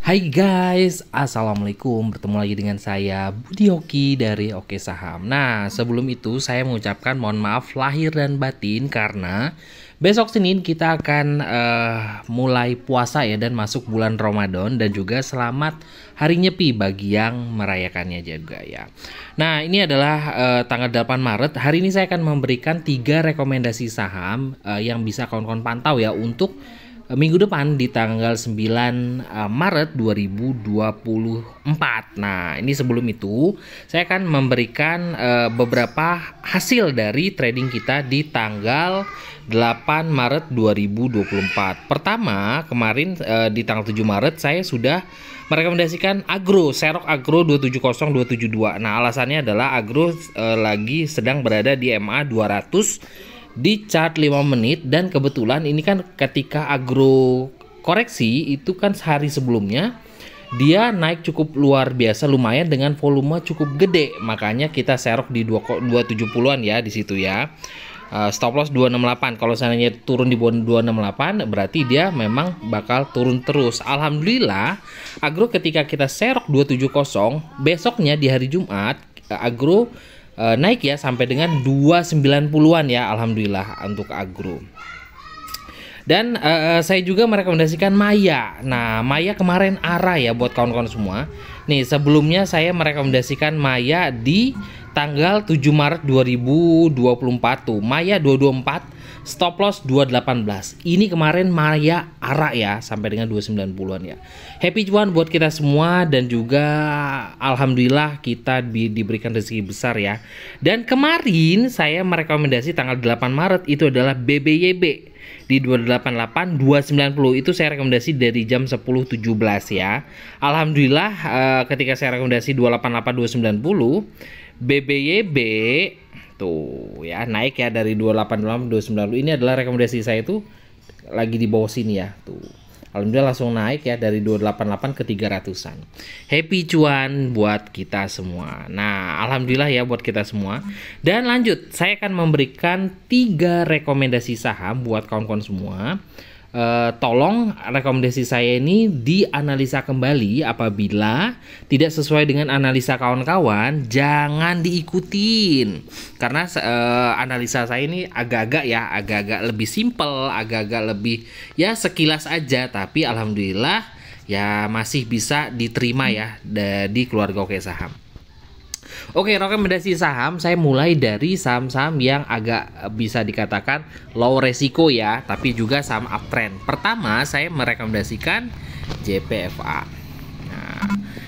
Hai guys, Assalamualaikum. Bertemu lagi dengan saya Budi Oki dari Oke Saham. Nah, sebelum itu saya mengucapkan mohon maaf lahir dan batin karena besok Senin kita akan mulai puasa ya dan masuk bulan Ramadan, dan juga selamat Hari Nyepi bagi yang merayakannya juga ya. Nah, ini adalah tanggal 8 Maret. Hari ini saya akan memberikan 3 rekomendasi saham yang bisa kawan-kawan pantau ya untuk minggu depan di tanggal 9 Maret 2024. Nah, ini sebelum itu saya akan memberikan beberapa hasil dari trading kita di tanggal 8 Maret 2024. Pertama, kemarin di tanggal 7 Maret saya sudah merekomendasikan Agro, Serok Agro 270 272. Nah, alasannya adalah Agro lagi sedang berada di MA 200 di chart 5 menit, dan kebetulan ini kan ketika Agro koreksi itu kan sehari sebelumnya dia naik cukup luar biasa, lumayan dengan volume cukup gede, makanya kita serok di 270-an ya di situ ya. Stop loss 268. Kalau seandainya turun di bawah 268 berarti dia memang bakal turun terus. Alhamdulillah Agro ketika kita serok 270, besoknya di hari Jumat Agro naik ya sampai dengan 290-an ya, alhamdulillah untuk Agro. Dan saya juga merekomendasikan Maya. Nah, Maya kemarin arah ya buat kawan-kawan semua. Nih, sebelumnya saya merekomendasikan Maya di tanggal 7 Maret 2024 tuh. Maya 224, stop loss 218. Ini kemarin Maya arah ya sampai dengan 290-an ya. Happy cuan buat kita semua, dan juga alhamdulillah kita diberikan rezeki besar ya. Dan kemarin saya merekomendasi tanggal 8 Maret itu adalah BBYB di 288 290. Itu saya rekomendasi dari jam 10.17 ya. Alhamdulillah ketika saya rekomendasi 288 290, BBYB tuh ya naik ya dari 288 290. Ini adalah rekomendasi saya itu lagi di bawah sini ya tuh. Alhamdulillah langsung naik ya dari 288 ke 300-an. Happy cuan buat kita semua. Nah, alhamdulillah ya buat kita semua. Dan lanjut, saya akan memberikan 3 rekomendasi saham buat kawan-kawan semua. Tolong rekomendasi saya ini dianalisa kembali. Apabila tidak sesuai dengan analisa kawan-kawan, jangan diikutin, karena analisa saya ini agak-agak lebih simple, agak-agak lebih ya sekilas aja, tapi alhamdulillah ya masih bisa diterima ya di keluarga Oke Saham. Oke, rekomendasi saham saya mulai dari saham-saham yang agak bisa dikatakan low resiko ya, tapi juga saham uptrend. Pertama, saya merekomendasikan JPFA.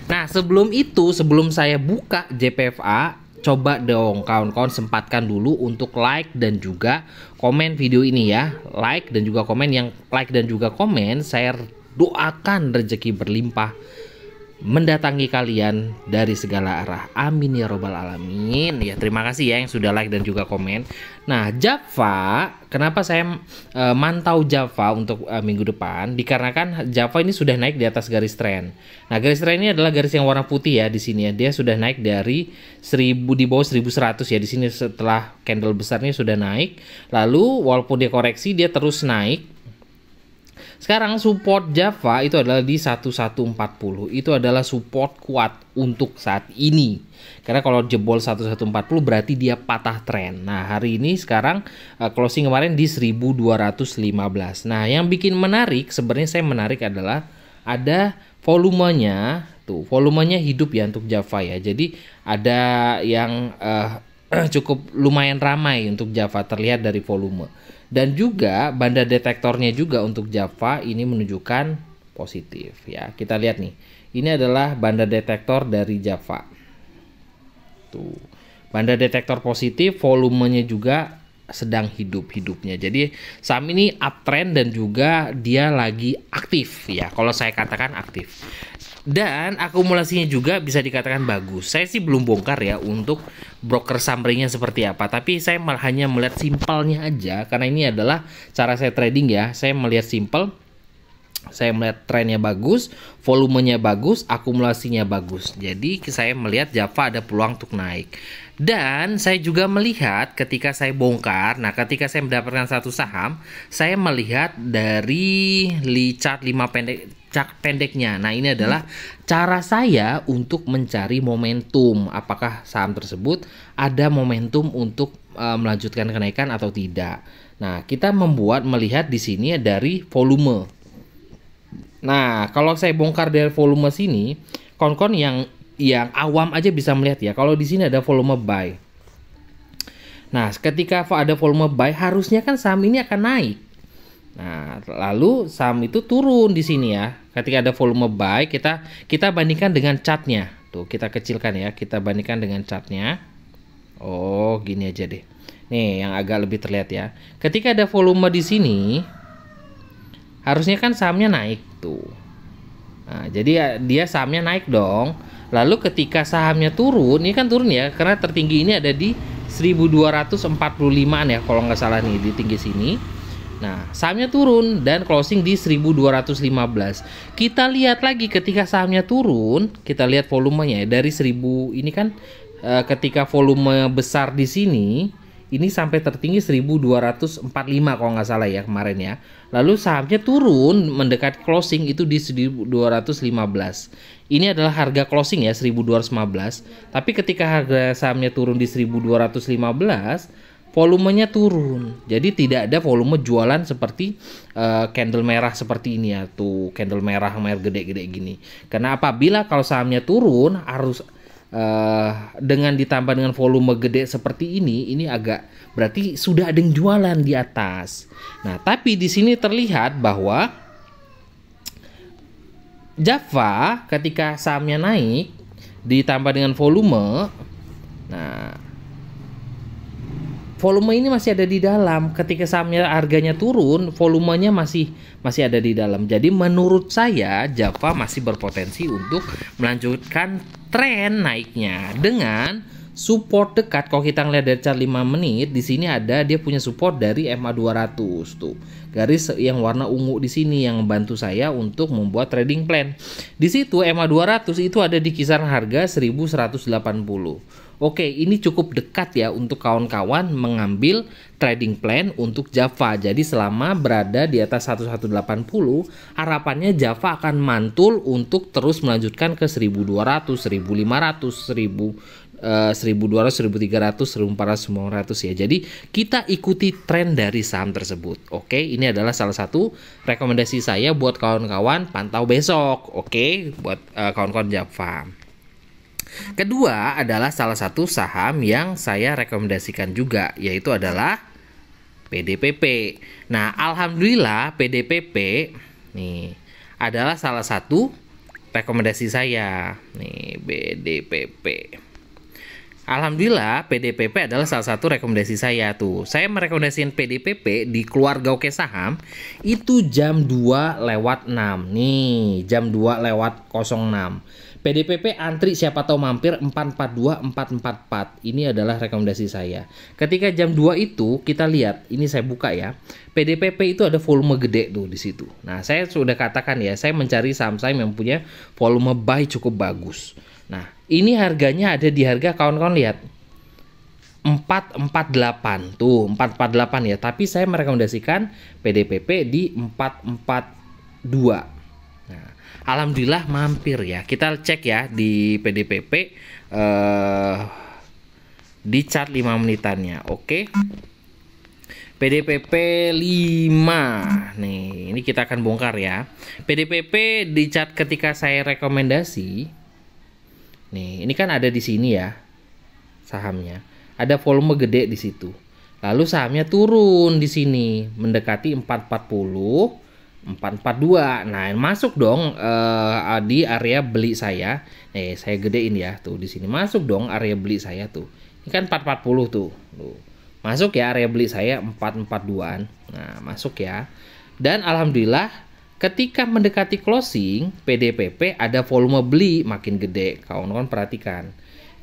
Nah, sebelum saya buka JPFA, coba dong kawan-kawan sempatkan dulu untuk like dan juga komen video ini ya. Like dan juga komen, yang like dan juga komen saya doakan rezeki berlimpah mendatangi kalian dari segala arah. Amin ya robbal alamin. Ya, terima kasih ya yang sudah like dan juga komen. Nah, Java, kenapa saya mantau Java untuk minggu depan? Dikarenakan Java ini sudah naik di atas garis tren. Nah, garis tren ini adalah garis yang warna putih ya di sini ya. Dia sudah naik dari 1000 di bawah 1100 ya. Di sini setelah candle besarnya sudah naik. Lalu walaupun dia koreksi, dia terus naik. Sekarang support Java itu adalah di 1140. Itu adalah support kuat untuk saat ini. Karena kalau jebol 1140 berarti dia patah tren. Nah, hari ini sekarang closing kemarin di 1215. Nah, yang bikin menarik sebenarnya saya menarik adalah ada volumenya. Tuh, volumenya hidup ya untuk Java ya. Jadi ada yang cukup lumayan ramai untuk Java, terlihat dari volume. Dan juga banda detektornya juga untuk Java ini menunjukkan positif ya. Kita lihat nih. Ini adalah banda detektor dari Java. Tuh. Banda detektor positif, volumenya juga sedang hidup-hidupnya. Jadi saham ini uptrend dan juga dia lagi aktif ya. Kalau saya katakan aktif. Dan akumulasinya juga bisa dikatakan bagus. Saya sih belum bongkar ya untuk broker summary-nya seperti apa, tapi saya hanya melihat simpelnya aja, karena ini adalah cara saya trading ya. Saya melihat simpel. Saya melihat trennya bagus, volumenya bagus, akumulasinya bagus. Jadi saya melihat Java ada peluang untuk naik. Dan saya juga melihat ketika saya bongkar, nah ketika saya mendapatkan satu saham, saya melihat dari chart 5 pendeknya. Nah, ini adalah cara saya untuk mencari momentum. Apakah saham tersebut ada momentum untuk melanjutkan kenaikan atau tidak. Nah, kita melihat di sini dari volume. Nah, kalau saya bongkar dari volume sini, kawan-kawan yang awam aja bisa melihat ya. Kalau di sini ada volume buy. Nah, ketika ada volume buy, harusnya kan saham ini akan naik. Nah, lalu saham itu turun di sini ya. Ketika ada volume buy, kita bandingkan dengan chartnya. Tuh, kita kecilkan ya. Kita bandingkan dengan chartnya. Oh, gini aja deh. Nih, yang agak lebih terlihat ya. Ketika ada volume di sini, harusnya kan sahamnya naik tuh. Nah, jadi dia sahamnya naik dong. Lalu ketika sahamnya turun, ini kan turun ya, karena tertinggi ini ada di 1245-an ya, kalau nggak salah nih, di tinggi sini. Nah, sahamnya turun dan closing di 1215. Kita lihat lagi ketika sahamnya turun, kita lihat volumenya ya, dari 1000 ini kan ketika volume besar di sini, ini sampai tertinggi 1245 kalau nggak salah ya kemarin ya. Lalu sahamnya turun mendekati closing itu di 1215. Ini adalah harga closing ya, 1215. Tapi ketika harga sahamnya turun di 1215, volumenya turun. Jadi tidak ada volume jualan seperti candle merah seperti ini ya. Tuh, candle merah gede-gede gini. Karena apabila kalau sahamnya turun harus dengan ditambah dengan volume gede seperti ini agak berarti sudah ada yang jualan di atas. Nah, tapi di sini terlihat bahwa Java ketika sahamnya naik ditambah dengan volume, nah volume ini masih ada di dalam. Ketika sahamnya harganya turun, volumenya masih ada di dalam. Jadi menurut saya Java masih berpotensi untuk melanjutkan tren naiknya dengan support dekat. Kalau kita ngeliat dari chart 5 menit, di sini ada dia punya support dari MA 200 tuh. Garis yang warna ungu di sini yang membantu saya untuk membuat trading plan. Di situ MA 200 itu ada di kisaran harga 1180. Oke, ini cukup dekat ya untuk kawan-kawan mengambil trading plan untuk Java. Jadi selama berada di atas 1180, harapannya Java akan mantul untuk terus melanjutkan ke 1200, 1500, 1200, 1300, 1400 ya. Jadi kita ikuti tren dari saham tersebut. Oke, ini adalah salah satu rekomendasi saya buat kawan-kawan pantau besok. Oke, buat kawan-kawan Java. Kedua adalah salah satu saham yang saya rekomendasikan juga, yaitu adalah PDPP. Nah, alhamdulillah PDPP nih adalah salah satu rekomendasi saya. Nih, PDPP. Alhamdulillah PDPP adalah salah satu rekomendasi saya tuh. Saya merekomendasikan PDPP di keluarga Oke Saham itu jam 2:06. Nih, jam 2:06. PDPP antri siapa tahu mampir 442 444. Ini adalah rekomendasi saya. Ketika jam 2 itu kita lihat, ini saya buka ya. PDPP itu ada volume gede tuh di situ. Nah, saya sudah katakan ya, saya mencari saham-saham yang punya volume buy cukup bagus. Nah, ini harganya ada di harga kawan-kawan lihat 448 tuh, 448 ya. Tapi saya merekomendasikan PDPP di 442. Nah, alhamdulillah mampir ya. Kita cek ya di PDPP di chart 5 menitannya. Oke. PDPP 5. Nih, ini kita akan bongkar ya. PDPP di chart ketika saya rekomendasi. Nih, ini kan ada di sini ya sahamnya. Ada volume gede di situ. Lalu sahamnya turun di sini mendekati 440, 442. Nah, masuk dong di area beli saya. Nih, saya gedein ya tuh di sini. Masuk dong area beli saya tuh. Ini kan 440 tuh. Masuk ya area beli saya 442-an. Nah, masuk ya. Dan alhamdulillah ketika mendekati closing, PDPP ada volume beli makin gede. Kawan-kawan perhatikan.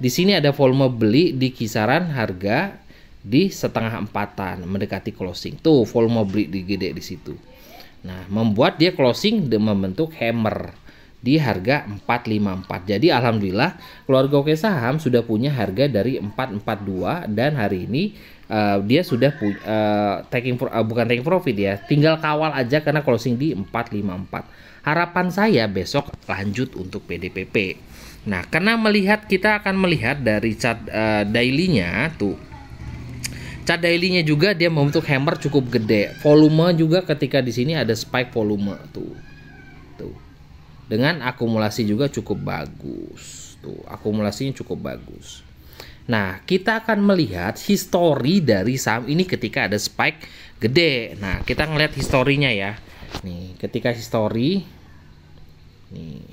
Di sini ada volume beli di kisaran harga di setengah empatan mendekati closing. Tuh volume beli di gede di situ. Nah, membuat dia closing membentuk hammer di harga 454. Jadi alhamdulillah keluarga Oke Saham sudah punya harga dari 442 dan hari ini dia sudah bukan taking profit ya, tinggal kawal aja karena closing di 454. Harapan saya besok lanjut untuk PDPP. Nah, karena kita akan melihat dari chart daily-nya tuh. Chart daily-nya juga dia membentuk hammer cukup gede. Volume juga ketika di sini ada spike volume tuh. Dengan akumulasi juga cukup bagus. Tuh, akumulasinya cukup bagus. Nah, kita akan melihat histori dari saham ini ketika ada spike gede. Nah, kita ngelihat historinya ya. Nih, ketika histori nih.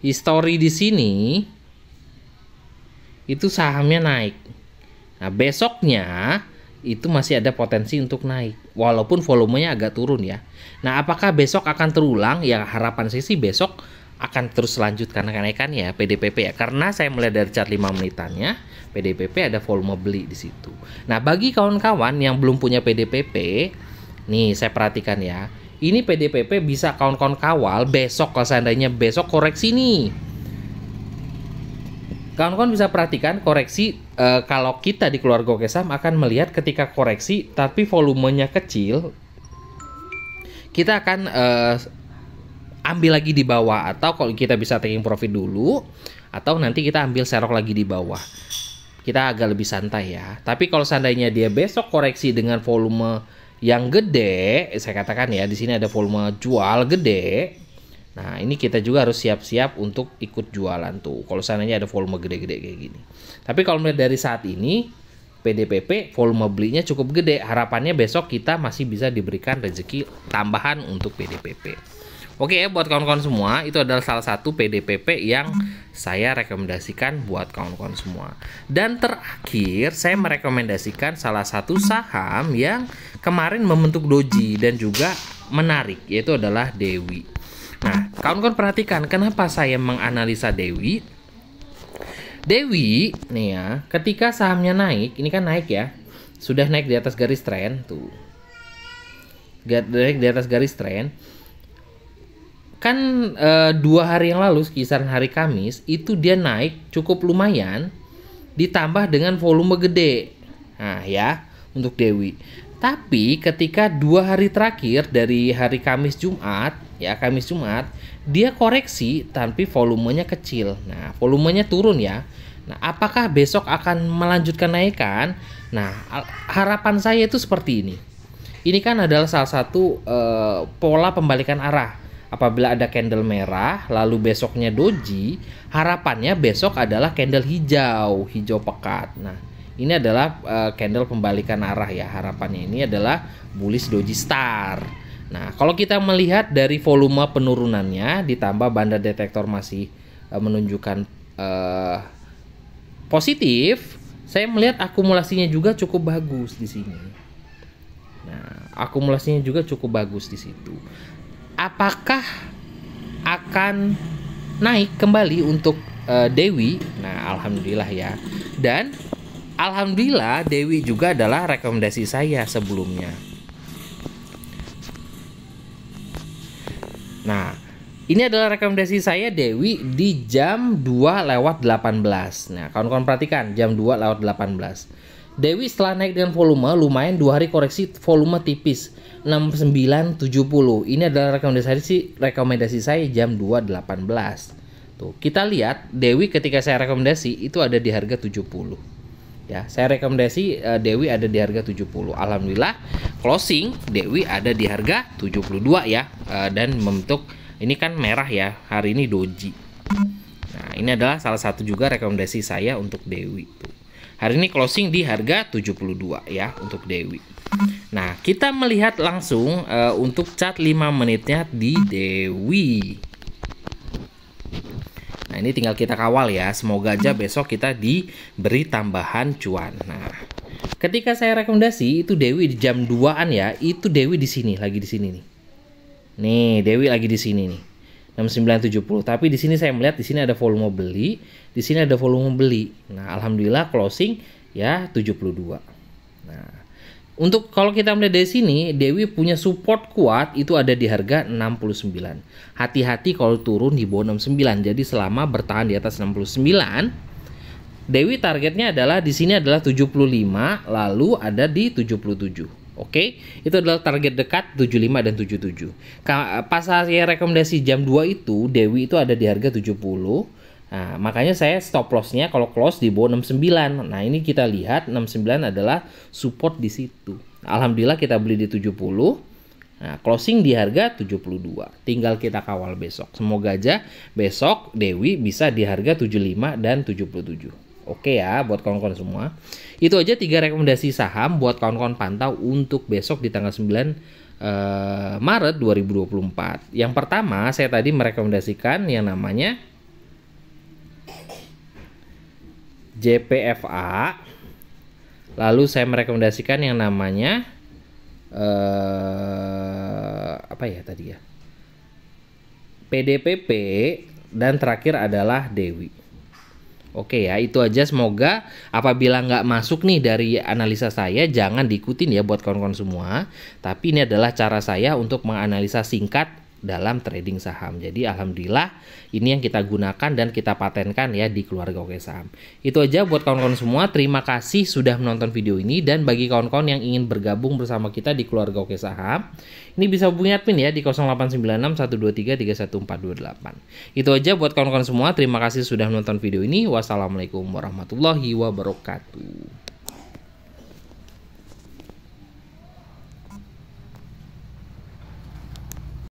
Histori di sini itu sahamnya naik. Nah, besoknya itu masih ada potensi untuk naik walaupun volumenya agak turun ya. Nah, apakah besok akan terulang? Ya, harapan saya sih besok akan terus lanjut karena kenaikan ya PDPP ya. Karena saya melihat dari chart 5 menitannya, PDPP ada volume beli di situ. Nah, bagi kawan-kawan yang belum punya PDPP, nih saya perhatikan ya. Ini PDPP bisa kawan-kawan kawal besok kalau seandainya besok koreksi nih. Kawan-kawan bisa perhatikan koreksi kalau kita di keluarga Oke Saham akan melihat ketika koreksi tapi volumenya kecil, kita akan ambil lagi di bawah atau kalau kita bisa taking profit dulu atau nanti kita ambil serok lagi di bawah. Kita agak lebih santai ya. Tapi kalau seandainya dia besok koreksi dengan volume yang gede, saya katakan ya di sini ada volume jual gede. Nah, ini kita juga harus siap-siap untuk ikut jualan tuh. Kalau seandainya ada volume gede-gede kayak gini. Tapi kalau melihat dari saat ini, PDPP volume belinya cukup gede. Harapannya besok kita masih bisa diberikan rezeki tambahan untuk PDPP. Oke ya, buat kawan-kawan semua, itu adalah salah satu PDPP yang saya rekomendasikan buat kawan-kawan semua. Dan terakhir, saya merekomendasikan salah satu saham yang kemarin membentuk doji dan juga menarik, yaitu adalah Dewi. Nah, kawan-kawan perhatikan kenapa saya menganalisa Dewi. Dewi nih ya, ketika sahamnya naik, ini kan naik ya, sudah naik di atas garis tren tuh, naik di atas garis tren. Kan 2 hari yang lalu, kisaran hari Kamis, itu dia naik cukup lumayan, ditambah dengan volume gede. Nah ya, untuk Dewi. Tapi ketika 2 hari terakhir dari hari Kamis Jumat, ya Kamis Jumat, dia koreksi tapi volumenya kecil. Nah, volumenya turun ya. Nah, apakah besok akan melanjutkan naikkan? Nah, harapan saya itu seperti ini. Ini kan adalah salah satu pola pembalikan arah. Apabila ada candle merah, lalu besoknya doji, harapannya besok adalah candle hijau pekat. Nah, ini adalah candle pembalikan arah ya, harapannya ini adalah bullish doji star. Nah, kalau kita melihat dari volume penurunannya ditambah banda detektor masih menunjukkan positif, saya melihat akumulasinya juga cukup bagus di sini. Nah, akumulasinya juga cukup bagus di situ. Apakah akan naik kembali untuk Dewi? Nah, alhamdulillah ya. Dan alhamdulillah Dewi juga adalah rekomendasi saya sebelumnya. Nah, ini adalah rekomendasi saya Dewi di jam 2:18. Nah, kawan-kawan perhatikan jam 2:18. Dewi setelah naik dengan volume lumayan 2 hari koreksi volume tipis 6970. Ini adalah rekomendasi saya jam 2:18. Tuh, kita lihat Dewi ketika saya rekomendasi itu ada di harga 70. Ya, saya rekomendasi Dewi ada di harga 70. Alhamdulillah closing Dewi ada di harga 72 ya. Dan membentuk ini kan merah ya. Hari ini doji. Nah, ini adalah salah satu juga rekomendasi saya untuk Dewi tuh. Hari ini closing di harga 72 ya untuk Dewi. Nah, kita melihat langsung untuk chart 5 menitnya di Dewi. Nah, ini tinggal kita kawal ya. Semoga aja besok kita diberi tambahan cuan. Nah, ketika saya rekomendasi itu Dewi di jam 2-an ya, itu Dewi di sini, lagi di sini nih. Nih, Dewi lagi di sini nih. 6970. Tapi di sini saya melihat di sini ada volume beli, di sini ada volume beli. Nah, alhamdulillah closing ya 72. Nah, Untuk kalau kita melihat dari sini, Dewi punya support kuat itu ada di harga 69. Hati-hati kalau turun di bawah 69. Jadi selama bertahan di atas 69, Dewi targetnya adalah di sini adalah 75, lalu ada di 77. Oke, itu adalah target dekat 75 dan 77. Pas saya rekomendasi jam 2 itu, Dewi itu ada di harga 70. Nah, makanya saya stop loss-nya kalau close di bawah 69. Nah, ini kita lihat 69 adalah support di situ. Alhamdulillah kita beli di 70. Nah, closing di harga 72. Tinggal kita kawal besok. Semoga aja besok Dewi bisa di harga 75 dan 77. Oke ya, buat kawan-kawan semua. Itu aja 3 rekomendasi saham buat kawan-kawan pantau untuk besok di tanggal 9 Maret 2024. Yang pertama, saya tadi merekomendasikan yang namanya JPFA. Lalu saya merekomendasikan yang namanya apa ya tadi ya? PDPP, dan terakhir adalah Dewi. Oke ya, itu aja. Semoga apabila nggak masuk nih dari analisa saya, jangan diikutin ya buat kawan-kawan semua. Tapi ini adalah cara saya untuk menganalisa singkat dalam trading saham. Jadi alhamdulillah ini yang kita gunakan dan kita patenkan ya di Keluarga Oke Saham. Itu aja buat kawan-kawan semua. Terima kasih sudah menonton video ini, dan bagi kawan-kawan yang ingin bergabung bersama kita di Keluarga Oke Saham, ini bisa hubungi admin ya di 0896 123 31428. Itu aja buat kawan-kawan semua. Terima kasih sudah menonton video ini. Wassalamualaikum warahmatullahi wabarakatuh.